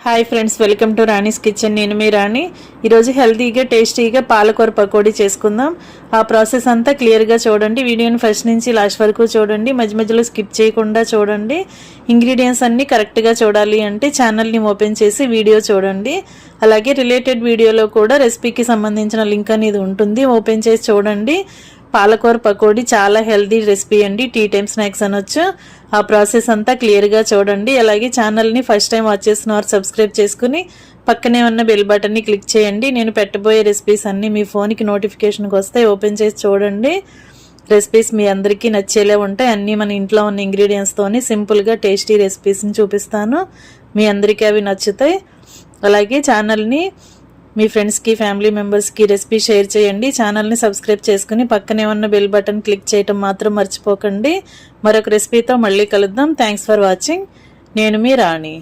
Hi friends, welcome to Rani's kitchen. నేను మీ రాణి. ఈరోజు హెల్తీగా టేస్టీగా పాలకూర పకోడీ చేసుకుందాం. ఆ ప్రాసెస్ అంతా క్లియర్గా చూడండి. వీడియోని ఫస్ట్ నుంచి లాస్ట్ వరకు చూడండి. మధ్య మధ్యలో స్కిప్ చేయకుండా చూడండి. ఇంగ్రీడియంట్స్ అన్నీ కరెక్ట్గా చూడాలి అంటే ఛానల్ని ఓపెన్ చేసి వీడియో చూడండి. అలాగే రిలేటెడ్ వీడియోలో కూడా రెసిపీకి సంబంధించిన లింక్ అనేది ఉంటుంది, ఓపెన్ చేసి చూడండి. పాలకూర పకోడీ చాలా హెల్తీ రెసిపీ అండి. టీ టైమ్ స్నాక్స్ అనొచ్చు. ఆ ప్రాసెస్ అంతా క్లియర్గా చూడండి. అలాగే ఛానల్ని ఫస్ట్ టైం వాచ్ చేసిన వారు సబ్స్క్రైబ్ చేసుకుని పక్కనే ఉన్న బెల్ బటన్ని క్లిక్ చేయండి. నేను పెట్టబోయే రెసిపీస్ అన్నీ మీ ఫోన్కి నోటిఫికేషన్కి వస్తాయి, ఓపెన్ చేసి చూడండి. రెసిపీస్ మీ అందరికీ నచ్చేలా ఉంటాయి. అన్నీ మన ఇంట్లో ఉన్న ఇంగ్రీడియంట్స్తోని సింపుల్గా టేస్టీ రెసిపీస్ని చూపిస్తాను. మీ అందరికీ అవి నచ్చుతాయి. అలాగే ఛానల్ని మీ ఫ్రెండ్స్కి, ఫ్యామిలీ మెంబర్స్కి రెసిపీ షేర్ చేయండి. ఛానల్ని సబ్స్క్రైబ్ చేసుకుని పక్కనే ఉన్న బెల్ బటన్ క్లిక్ చేయటం మాత్రం మర్చిపోకండి. మరొక రెసిపీతో మళ్ళీ కలుద్దాం. Thanks for watching. నేను మీ రాణి.